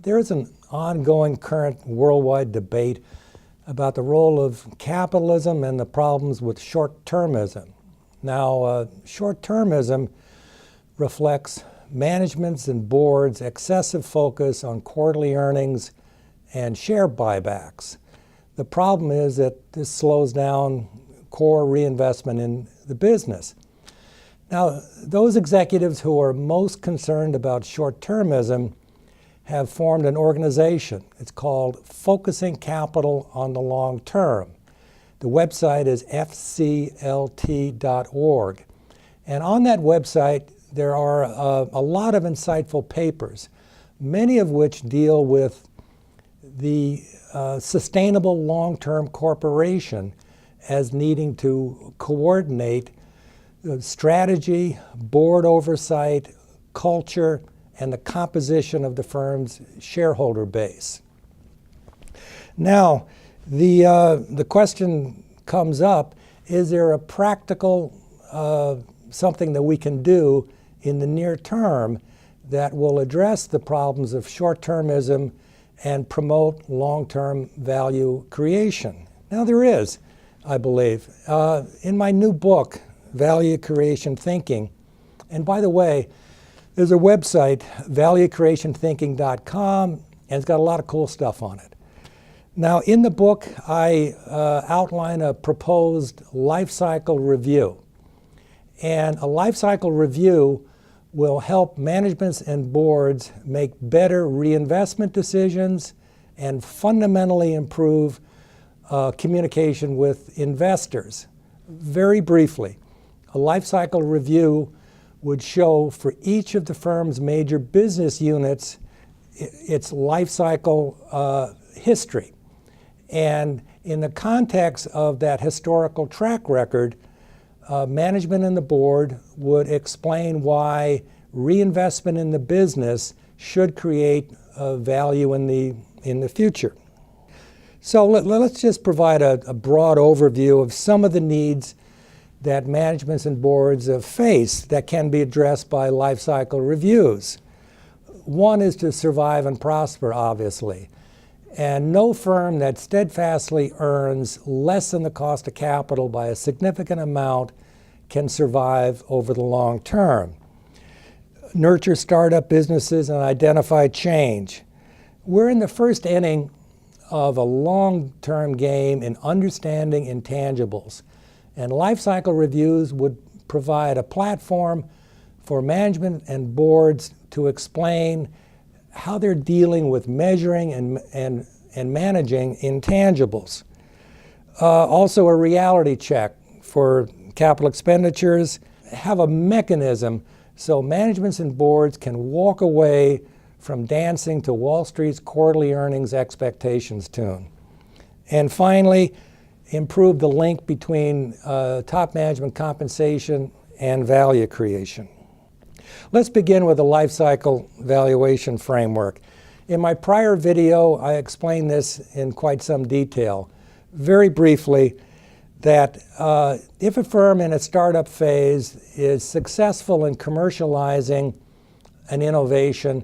There is an ongoing current worldwide debate about the role of capitalism and the problems with short-termism. Now, short-termism reflects management's and boards' excessive focus on quarterly earnings and share buybacks. The problem is that this slows down core reinvestment in the business. Now, those executives who are most concerned about short-termism have formed an organization. It's called Focusing Capital on the Long Term. The website is fclt.org. And on that website, there are a lot of insightful papers, many of which deal with the sustainable long-term corporation as needing to coordinate strategy, board oversight, culture, and the composition of the firm's shareholder base. Now, the question comes up, is there a practical something that we can do in the near term that will address the problems of short-termism and promote long-term value creation? Now, there is, I believe. In my new book, Value Creation Thinking, and by the way, there's a website, valuecreationthinking.com, and it's got a lot of cool stuff on it. Now, in the book, I outline a proposed life cycle review. And a life cycle review will help managements and boards make better reinvestment decisions and fundamentally improve communication with investors. Very briefly, a life cycle review would show for each of the firm's major business units its life cycle history. And in the context of that historical track record, management and the board would explain why reinvestment in the business should create value in the future. So let's just provide a broad overview of some of the needs that managements and boards face that can be addressed by life cycle reviews. One is to survive and prosper, obviously. And no firm that steadfastly earns less than the cost of capital by a significant amount can survive over the long term. Nurture startup businesses and identify change. We're in the first inning of a long-term game in understanding intangibles. And life cycle reviews would provide a platform for management and boards to explain how they're dealing with measuring and managing intangibles. Also a reality check for capital expenditures. Have a mechanism so managements and boards can walk away from dancing to Wall Street's quarterly earnings expectations tune. And finally, improve the link between top management compensation and value creation. Let's begin with the life cycle valuation framework. In my prior video, I explained this in quite some detail. Very briefly, that if a firm in a startup phase is successful in commercializing an innovation,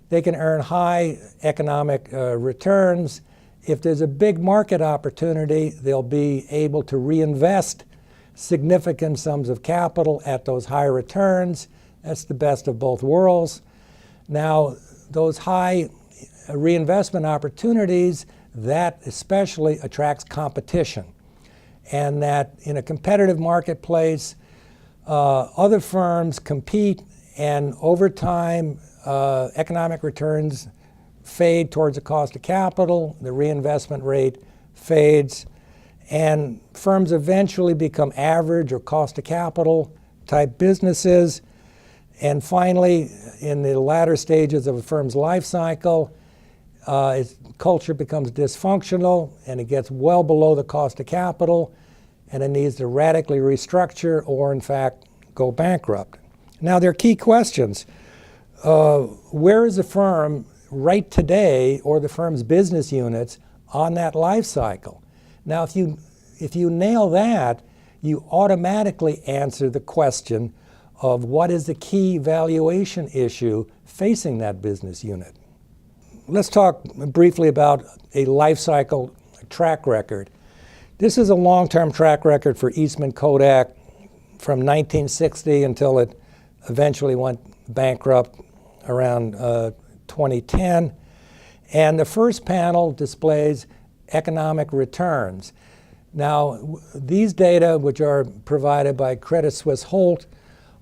they can earn high economic returns. If there's a big market opportunity, they'll be able to reinvest significant sums of capital at those high returns. That's the best of both worlds. Now, those high reinvestment opportunities, that especially attracts competition. And that in a competitive marketplace, other firms compete, and over time, economic returns fade towards the cost of capital, the reinvestment rate fades, and firms eventually become average or cost of capital type businesses. And finally, in the latter stages of a firm's life cycle, its culture becomes dysfunctional and it gets well below the cost of capital, and it needs to radically restructure or, in fact, go bankrupt. Now, there are key questions. Where is the firm right today, or the firm's business units, on that life cycle? Now, if you nail that, you automatically answer the question of what is the key valuation issue facing that business unit. let's talk briefly about a life cycle track record. This is a long-term track record for Eastman Kodak from 1960 until it eventually went bankrupt around 2010. And the first panel displays economic returns. Now, these data, which are provided by Credit Suisse Holt,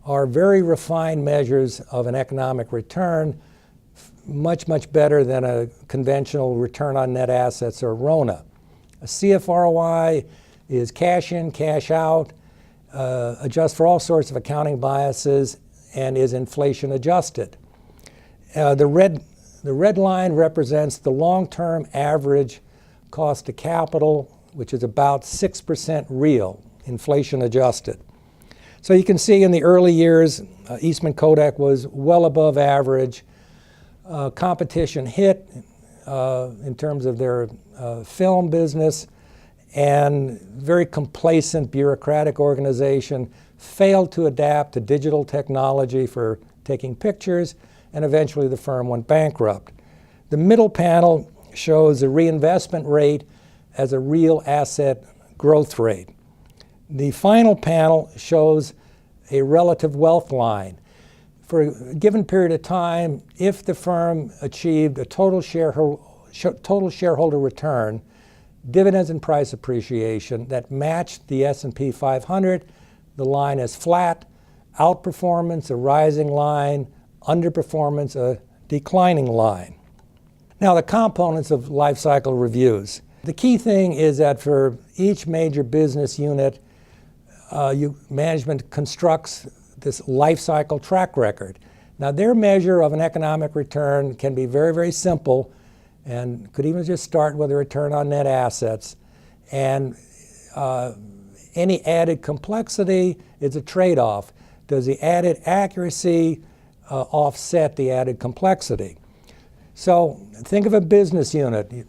are very refined measures of an economic return, much, much better than a conventional return on net assets or RONA. A CFROI is cash in, cash out, adjusts for all sorts of accounting biases, and is inflation adjusted. The red line represents the long-term average cost of capital, which is about 6% real, inflation adjusted. So you can see in the early years, Eastman Kodak was well above average. Competition hit in terms of their film business, and very complacent bureaucratic organization failed to adapt to digital technology for taking pictures, and eventually the firm went bankrupt. The middle panel shows the reinvestment rate as a real asset growth rate. The final panel shows a relative wealth line. For a given period of time, if the firm achieved a total shareholder return, dividends and price appreciation that matched the S&P 500, the line is flat, outperformance a rising line, underperformance a declining line. Now, the components of life cycle reviews. The key thing is that for each major business unit, management constructs this life cycle track record. Now, their measure of an economic return can be very, very simple and could even just start with a return on net assets. And any added complexity is a trade-off. Does the added accuracy offset the added complexity? So think of a business unit.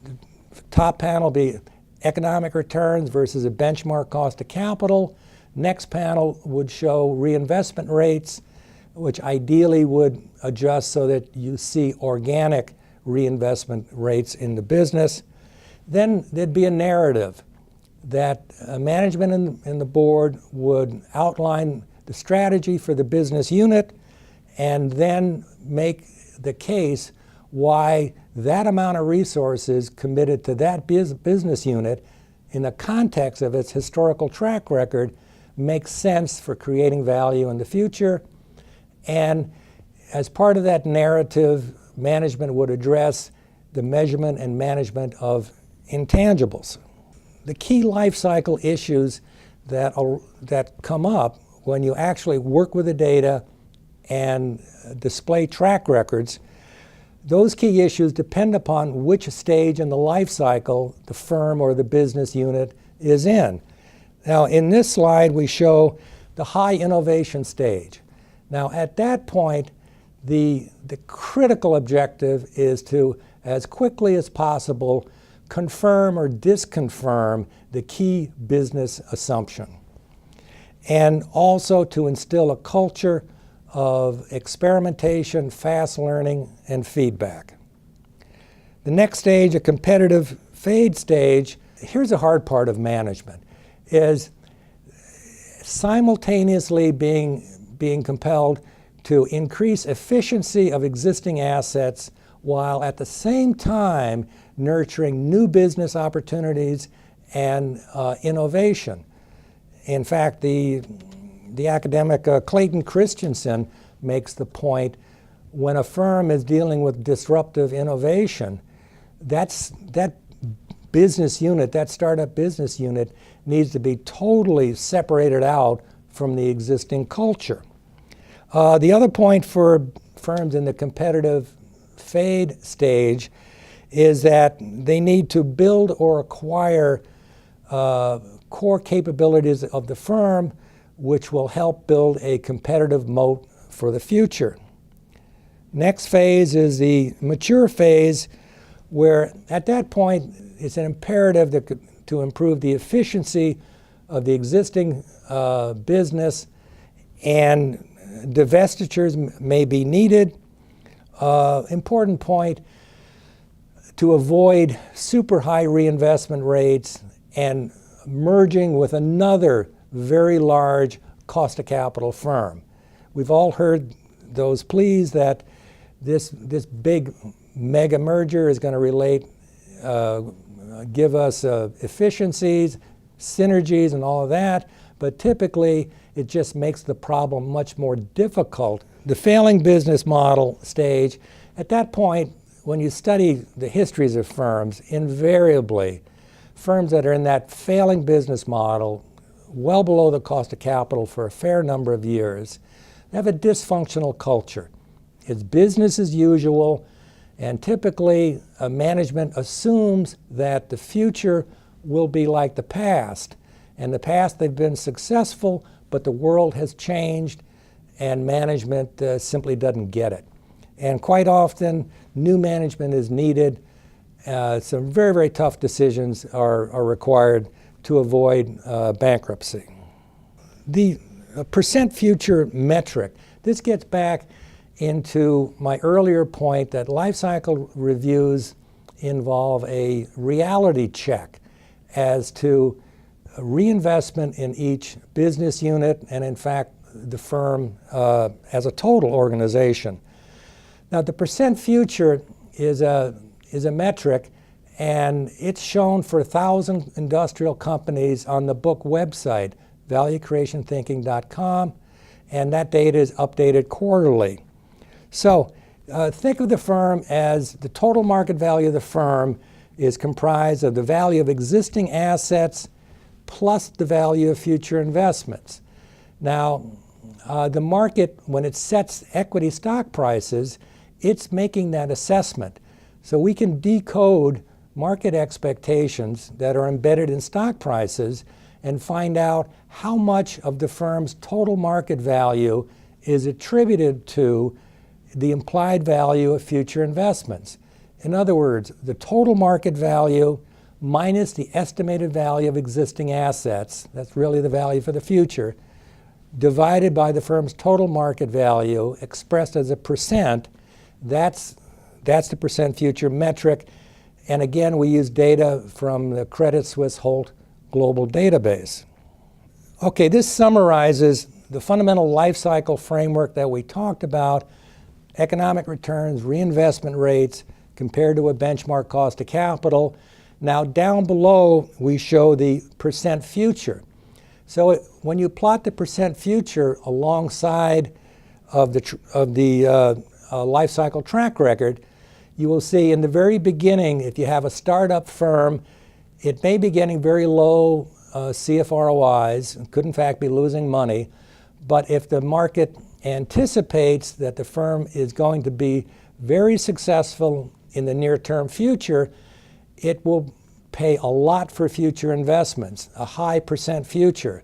Top panel be economic returns versus a benchmark cost of capital. Next panel would show reinvestment rates, which ideally would adjust so that you see organic reinvestment rates in the business. Then there'd be a narrative that management and the board would outline the strategy for the business unit and then make the case why that amount of resources committed to that business unit in the context of its historical track record makes sense for creating value in the future. And as part of that narrative, management would address the measurement and management of intangibles. The key life cycle issues that come up when you actually work with the data and display track records, those key issues depend upon which stage in the life cycle the firm or the business unit is in. Now, in this slide, we show the high innovation stage. Now, at that point, the critical objective is to, as quickly as possible, confirm or disconfirm the key business assumption, and also to instill a culture of experimentation, fast learning, and feedback. The next stage, a competitive fade stage, here's the hard part of management, is simultaneously being compelled to increase efficiency of existing assets while at the same time nurturing new business opportunities and innovation. In fact, the academic Clayton Christensen makes the point, when a firm is dealing with disruptive innovation, that business unit, that startup business unit, needs to be totally separated out from the existing culture. The other point for firms in the competitive fade stage is that they need to build or acquire core capabilities of the firm, which will help build a competitive moat for the future. Next phase is the mature phase, where at that point it's an imperative to improve the efficiency of the existing business, and divestitures may be needed. Important point, to avoid super high reinvestment rates and merging with another very large cost of capital firm. We've all heard those pleas that this big mega merger is going to give us efficiencies, synergies, and all of that, but typically it just makes the problem much more difficult. The failing business model stage, at that point, when you study the histories of firms, invariably, firms that are in that failing business model, well below the cost of capital for a fair number of years, they have a dysfunctional culture. It's business as usual, and typically management assumes that the future will be like the past. In the past they've been successful, but the world has changed and management simply doesn't get it. And quite often, new management is needed. Some very, very tough decisions are required to avoid bankruptcy. The percent future metric, this gets back into my earlier point that life cycle reviews involve a reality check as to reinvestment in each business unit and, in fact, the firm as a total organization. Now, the percent future is a metric, and it's shown for 1,000 industrial companies on the book website, valuecreationthinking.com, and that data is updated quarterly. So think of the firm as the total market value of the firm is comprised of the value of existing assets plus the value of future investments. Now, the market, when it sets equity stock prices, it's making that assessment. So we can decode market expectations that are embedded in stock prices and find out how much of the firm's total market value is attributed to the implied value of future investments. In other words, the total market value minus the estimated value of existing assets, that's really the value for the future, divided by the firm's total market value expressed as a percent, that's the percent future metric. And again, we use data from the Credit Suisse Holt Global Database. Okay, this summarizes the fundamental life cycle framework that we talked about: economic returns, reinvestment rates compared to a benchmark cost of capital. Now down below we show the percent future. So when you plot the percent future alongside of the life cycle track record, you will see in the very beginning, if you have a startup firm, it may be getting very low CFROIs, and could in fact be losing money, but if the market anticipates that the firm is going to be very successful in the near-term future, it will pay a lot for future investments, a high percent future.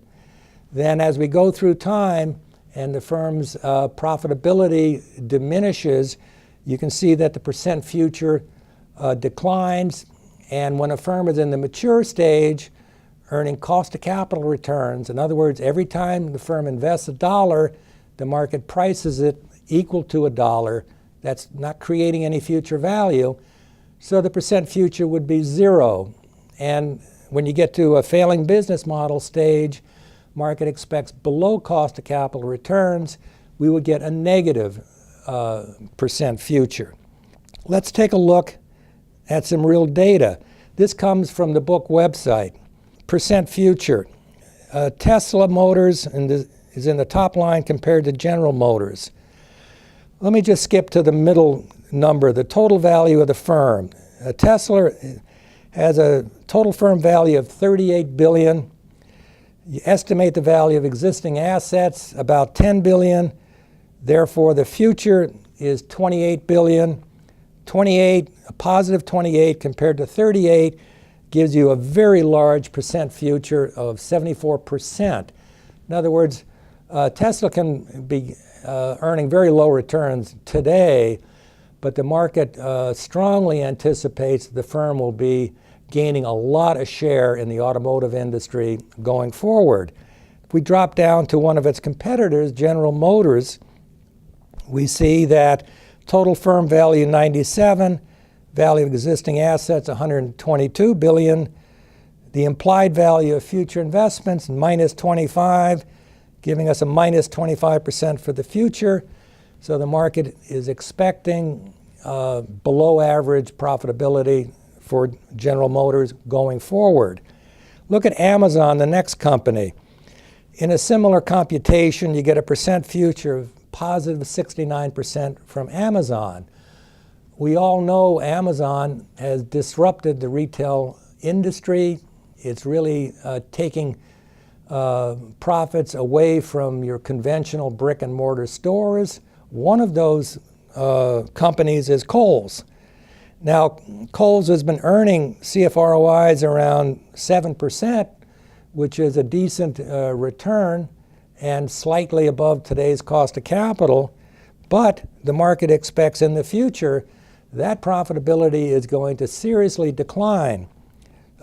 Then as we go through time and the firm's profitability diminishes, you can see that the percent future declines. And when a firm is in the mature stage, earning cost of capital returns, in other words, every time the firm invests $1, the market prices it equal to $1. That's not creating any future value. So the percent future would be 0. And when you get to a failing business model stage, market expects below cost of capital returns, we would get a negative percent future. Let's take a look at some real data. This comes from the book website. Percent future. Tesla Motors is in the top line compared to General Motors. Let me just skip to the middle number, the total value of the firm. Tesla has a total firm value of $38 billion. You estimate the value of existing assets about $10 billion. Therefore, the future is $28 billion. 28, a positive 28 compared to 38 gives you a very large percent future of 74%. In other words, Tesla can be earning very low returns today, but the market strongly anticipates the firm will be gaining a lot of share in the automotive industry going forward. If we drop down to one of its competitors, General Motors, we see that total firm value 97, Value of existing assets, $122 billion. The implied value of future investments, minus 25, giving us a minus 25% for the future. So the market is expecting below average profitability for General Motors going forward. Look at Amazon, the next company. In a similar computation, you get a percent future of positive 69% from Amazon. We all know Amazon has disrupted the retail industry. It's really taking profits away from your conventional brick and mortar stores. One of those companies is Kohl's. Now, Kohl's has been earning CFROIs around 7%, which is a decent return and slightly above today's cost of capital. But the market expects in the future that profitability is going to seriously decline.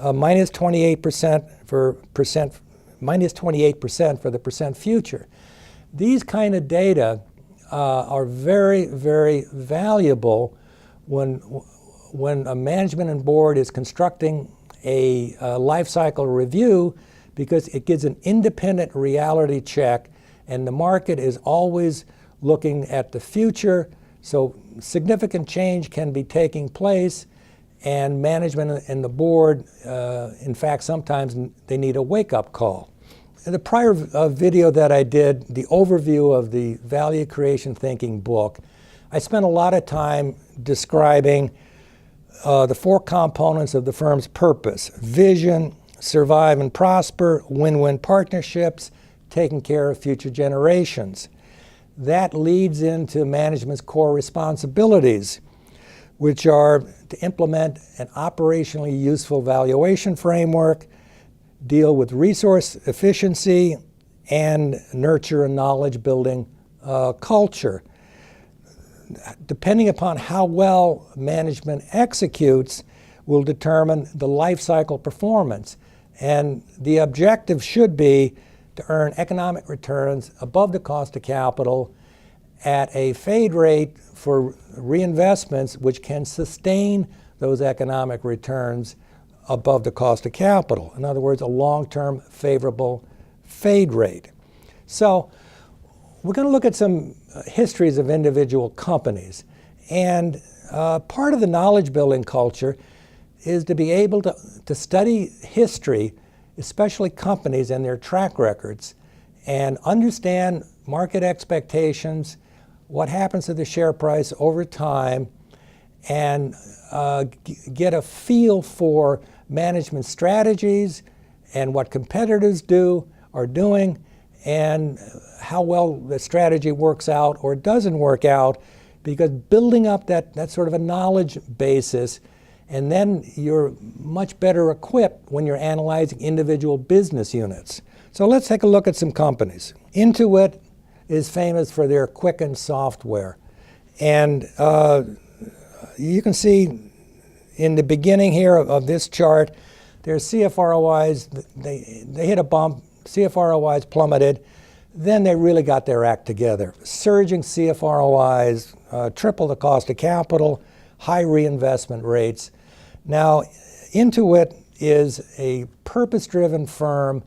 Minus 28% for the percent future. These kind of data are very, very valuable when a management and board is constructing a life cycle review, because it gives an independent reality check, and the market is always looking at the future. So significant change can be taking place, and management and the board, in fact, sometimes they need a wake-up call. In the prior video that I did, the overview of the Value Creation Thinking book, I spent a lot of time describing the four components of the firm's purpose: vision, survive and prosper, win-win partnerships, taking care of future generations. That leads into management's core responsibilities, which are to implement an operationally useful valuation framework, deal with resource efficiency, and nurture a knowledge-building culture. Depending upon how well management executes will determine the life cycle performance. And the objective should be to earn economic returns above the cost of capital at a fade rate for reinvestments which can sustain those economic returns above the cost of capital. In other words, a long-term favorable fade rate. So we're going to look at some histories of individual companies. And part of the knowledge building culture is to be able to study history, especially companies and their track records, and understand market expectations, what happens to the share price over time, and get a feel for management strategies and what competitors are doing, and how well the strategy works out or doesn't work out, because building up that sort of a knowledge basis, and then you're much better equipped when you're analyzing individual business units. So let's take a look at some companies. Intuit is famous for their Quicken software. And you can see in the beginning here of this chart, their CFROIs, they hit a bump, CFROIs plummeted, then they really got their act together. Surging CFROIs, triple the cost of capital, high reinvestment rates. Now, Intuit is a purpose-driven firm,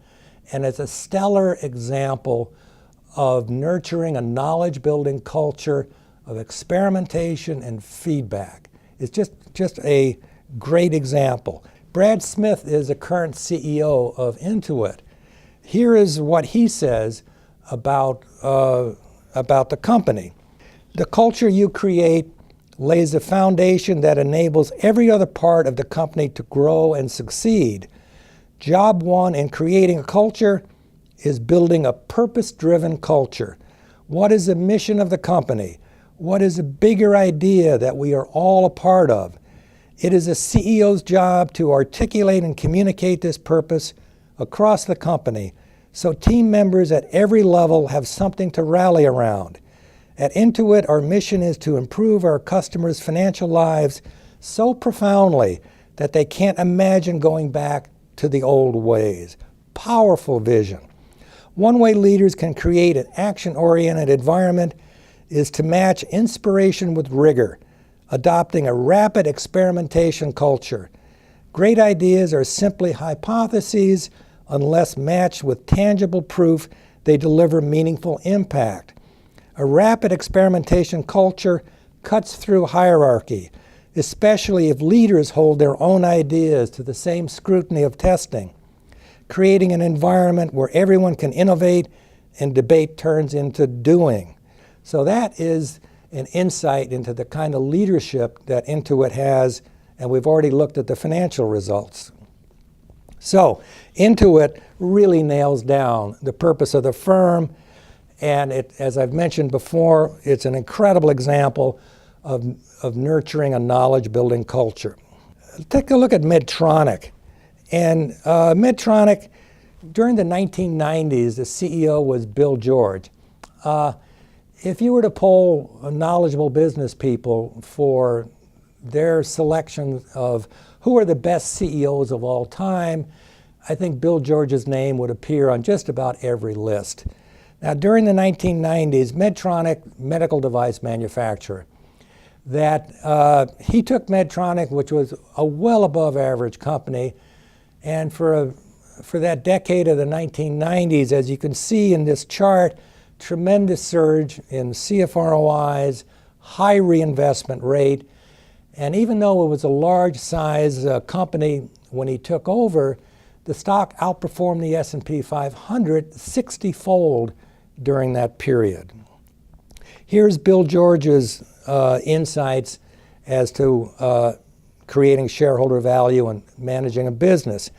and it's a stellar example of nurturing a knowledge-building culture of experimentation and feedback. It's just a great example. Brad Smith is the current CEO of Intuit. Here is what he says about the company. The culture you create lays a foundation that enables every other part of the company to grow and succeed. Job one in creating a culture is building a purpose-driven culture. What is the mission of the company? What is a bigger idea that we are all a part of? It is a CEO's job to articulate and communicate this purpose across the company, so team members at every level have something to rally around. At Intuit, our mission is to improve our customers' financial lives so profoundly that they can't imagine going back to the old ways. Powerful vision. One way leaders can create an action-oriented environment is to match inspiration with rigor. adopting a rapid experimentation culture. Great ideas are simply hypotheses unless matched with tangible proof they deliver meaningful impact. A rapid experimentation culture cuts through hierarchy, especially if leaders hold their own ideas to the same scrutiny of testing, creating an environment where everyone can innovate and debate turns into doing. So that is an insight into the kind of leadership that Intuit has, and we've already looked at the financial results. So Intuit really nails down the purpose of the firm, and as I've mentioned before, it's an incredible example of nurturing a knowledge-building culture. Take a look at Medtronic. And Medtronic, during the 1990s, the CEO was Bill George. If you were to poll knowledgeable business people for their selection of who are the best CEOs of all time, I think Bill George's name would appear on just about every list. Now, during the 1990s, Medtronic, medical device manufacturer, that he took Medtronic, which was a well above average company, and for that decade of the 1990s, as you can see in this chart, tremendous surge in CFROIs, high reinvestment rate, and even though it was a large size company when he took over, the stock outperformed the S&P 500 60-fold during that period. Here's Bill George's insights as to creating shareholder value and managing a business.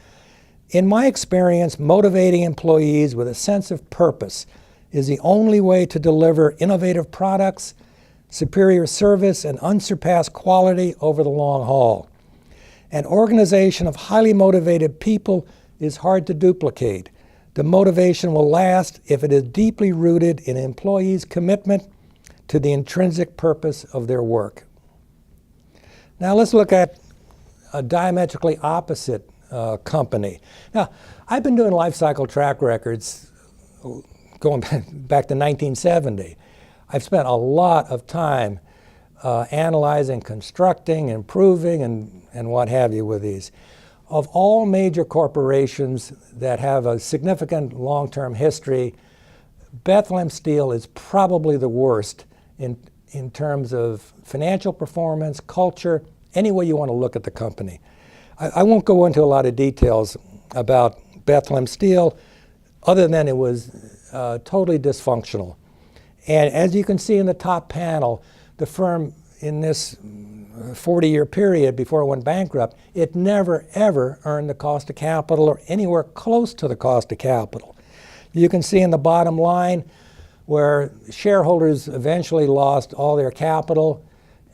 In my experience, motivating employees with a sense of purpose is the only way to deliver innovative products, superior service, and unsurpassed quality over the long haul. An organization of highly motivated people is hard to duplicate. The motivation will last if it is deeply rooted in employees' commitment to the intrinsic purpose of their work. Now let's look at a diametrically opposite company. Now, I've been doing life cycle track records going back to 1970. I've spent a lot of time analyzing, constructing, improving, and what have you with these. Of all major corporations that have a significant long-term history, Bethlehem Steel is probably the worst in terms of financial performance, culture, any way you want to look at the company. I won't go into a lot of details about Bethlehem Steel, other than it was totally dysfunctional. And as you can see in the top panel, the firm in this 40-year period before it went bankrupt, it never, ever earned the cost of capital or anywhere close to the cost of capital. You can see in the bottom line where shareholders eventually lost all their capital,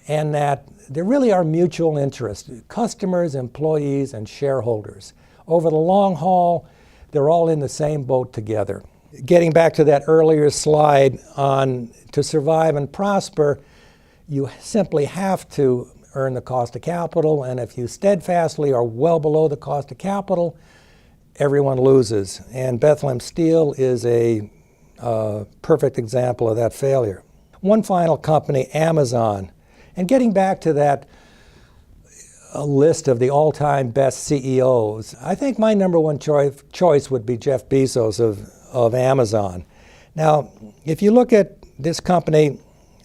and that there really are mutual interests, customers, employees, and shareholders. Over the long haul, they're all in the same boat together. Getting back to that earlier slide on to survive and prosper, you simply have to earn the cost of capital, and if you steadfastly are well below the cost of capital, everyone loses. And Bethlehem Steel is a perfect example of that failure. One final company, Amazon. And getting back to that list of the all-time best CEOs, I think my number one choice would be Jeff Bezos of Amazon. Now, if you look at this company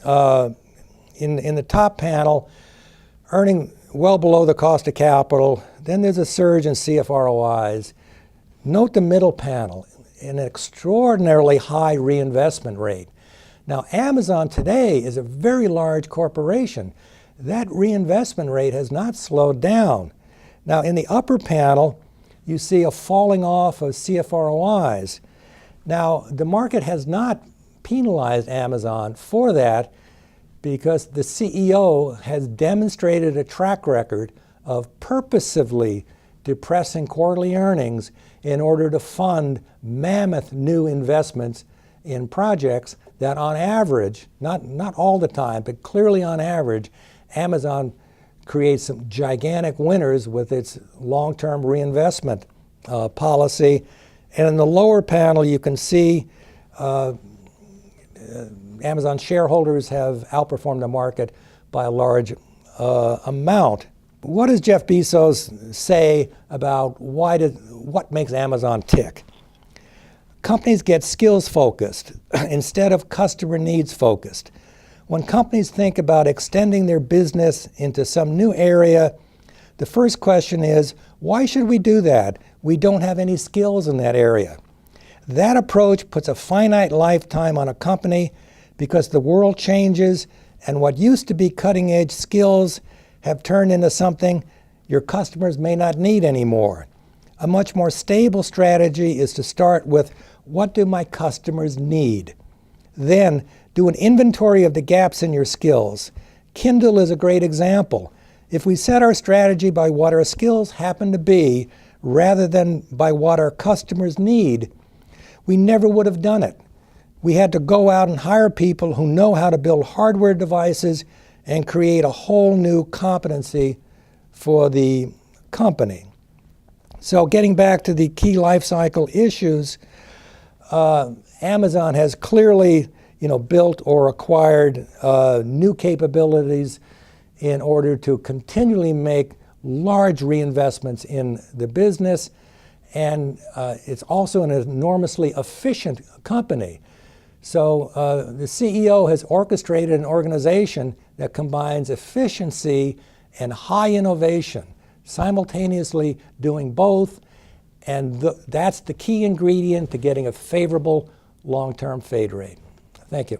in the top panel, earning well below the cost of capital, then there's a surge in CFROIs. Note the middle panel, an extraordinarily high reinvestment rate. Now, Amazon today is a very large corporation. That reinvestment rate has not slowed down. Now, in the upper panel, you see a falling off of CFROIs. Now, the market has not penalized Amazon for that because the CEO has demonstrated a track record of purposively depressing quarterly earnings in order to fund mammoth new investments in projects that on average, not all the time, but clearly on average, Amazon creates some gigantic winners with its long-term reinvestment policy. And in the lower panel, you can see Amazon shareholders have outperformed the market by a large amount. What does Jeff Bezos say about what makes Amazon tick? Companies get skills focused instead of customer needs focused. When companies think about extending their business into some new area, the first question is, why should we do that? We don't have any skills in that area. That approach puts a finite lifetime on a company because the world changes and what used to be cutting-edge skills have turned into something your customers may not need anymore. A much more stable strategy is to start with, what do my customers need? Then do an inventory of the gaps in your skills. Kindle is a great example. If we set our strategy by what our skills happen to be rather than by what our customers need, we never would have done it. We had to go out and hire people who know how to build hardware devices and create a whole new competency for the company. So getting back to the key life cycle issues, Amazon has clearly built or acquired new capabilities in order to continually make large reinvestments in the business. And it's also an enormously efficient company. So the CEO has orchestrated an organization that combines efficiency and high innovation, simultaneously doing both. And that's the key ingredient to getting a favorable long-term fade rate. Thank you.